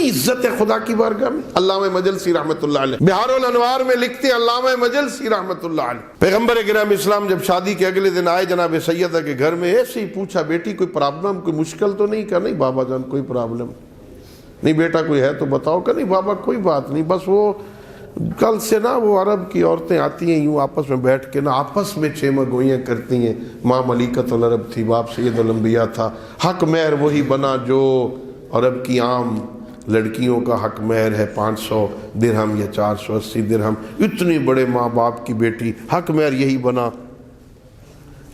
کتنی عزت ہے خدا کی بارگاہ میں. علامہ مجلسی رحمۃ اللہ علیہ بہار الانوار میں لکھتے ہیں، علامہ مجلسی رحمۃ اللہ علیہ، پیغمبر کرام اسلام جب شادی کے اگلے دن آئے جناب سیدہ کے گھر میں، ایسے ہی پوچھا بیٹی کوئی پرابلم، کوئی مشکل تو نہیں؟ کہا نہیں بابا جان کوئی پرابلم نہیں. بیٹا کوئی ہے تو بتاؤ. کہ نہیں بابا کوئی بات نہیں، بس وہ کل سے نا وہ عرب کی عورتیں آتی ہیں یوں آپس میں بیٹھ کے نا آپس میں چیمہ گوئیاں کرتی ہیں. ماں ملیکۃ العرب تھی، باپ سید الانبیاء تھا. حق مہر وہی بنا جو عرب کی عام لڑکیوں کا حق مہر ہے 500 درہم یا 480 درہم. اتنی بڑے ماں باپ کی بیٹی، حق مہر یہی بنا.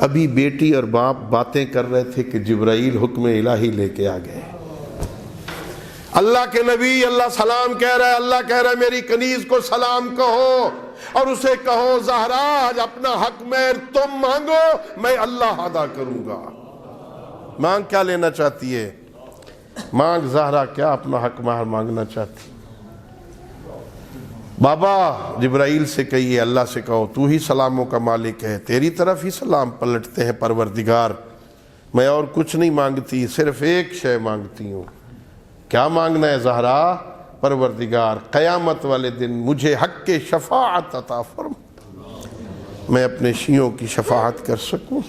ابھی بیٹی اور باپ باتیں کر رہے تھے کہ جبرائیل حکم الہی لے کے آ گئے. اللہ کے نبی اللہ سلام کہہ رہا ہے، اللہ کہہ رہا ہے میری کنیز کو سلام کہو اور اسے کہو زہرا آج اپنا حق مہر تم مانگو، میں اللہ ادا کروں گا. مانگ کیا لینا چاہتی ہے؟ مانگ زہرا کیا اپنا حق مہر مانگنا چاہتی. بابا جبرائیل سے کہیے، اللہ سے کہو تو ہی سلاموں کا مالک ہے، تیری طرف ہی سلام پلٹتے ہیں پروردگار. میں اور کچھ نہیں مانگتی، صرف ایک شے مانگتی ہوں. کیا مانگنا ہے زہرا؟ پروردگار قیامت والے دن مجھے حق کے شفاعت عطا فرما، میں اپنے شیعوں کی شفاعت کر سکوں.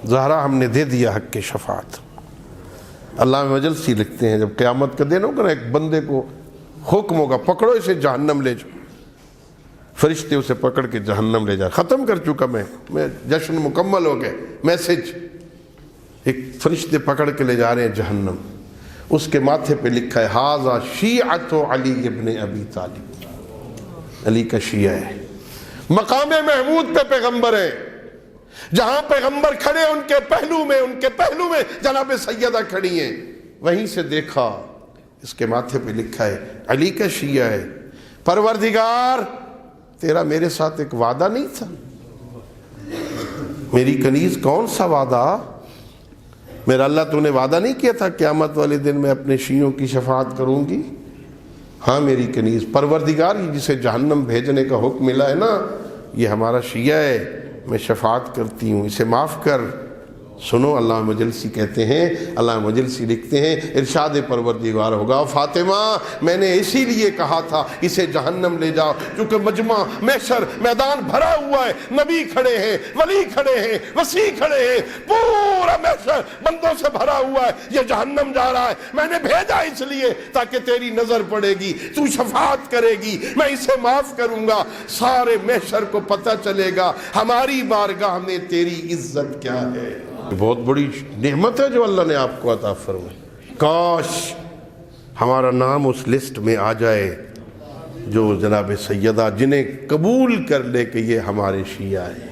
زہرا ہم نے دے دیا حق کے شفاعت. علامہ مجلسی لکھتے ہیں جب قیامت کا دن ہوگا نا، ایک بندے کو حکم ہوگا پکڑو اسے جہنم لے جاؤ. فرشتے اسے پکڑ کے جہنم لے جائے. ختم کر چکا میں جشن مکمل ہو گئے. میسج ایک فرشتے پکڑ کے لے جا رہے ہیں جہنم. اس کے ماتھے پہ لکھا ہے ھذا شیعۃ علی ابن ابی طالب، علی کا شیعہ ہے. مقام محمود پہ پیغمبر ہے، جہاں پیغمبر کھڑے ان کے پہلو میں جناب سیدہ کھڑی ہیں. وہیں سے دیکھا اس کے ماتھے پہ لکھا ہے علی کا شیعہ ہے. پروردگار تیرا میرے ساتھ ایک وعدہ نہیں تھا؟ میری کنیز کون سا وعدہ؟ میرا اللہ تو نے وعدہ نہیں کیا تھا قیامت والے دن میں اپنے شیعوں کی شفاعت کروں گی؟ ہاں میری کنیز. پروردگار یہ جسے جہنم بھیجنے کا حکم ملا ہے نا، یہ ہمارا شیعہ ہے، میں شفاعت کرتی ہوں، اسے معاف کر. سنو علامہ مجلسی کہتے ہیں، علامہ مجلسی لکھتے ہیں ارشاد پروردگار ہوگا فاطمہ میں نے اسی لیے کہا تھا اسے جہنم لے جاؤ کیونکہ مجمع محشر میدان بھرا ہوا ہے، نبی کھڑے ہیں، ولی کھڑے ہیں، وسیع کھڑے ہیں، پورا محشر بندوں سے بھرا ہوا ہے. یہ جہنم جا رہا ہے، میں نے بھیجا اس لیے تاکہ تیری نظر پڑے گی، تو شفاعت کرے گی، میں اسے معاف کروں گا. سارے محشر کو پتہ چلے گا ہماری بارگاہ میں تیری عزت کیا ہے. بہت بڑی نعمت ہے جو اللہ نے آپ کو عطا فرمائی. کاش ہمارا نام اس لسٹ میں آ جائے جو جناب سیدہ جنہیں قبول کر لے کہ یہ ہمارے شیعہ ہیں.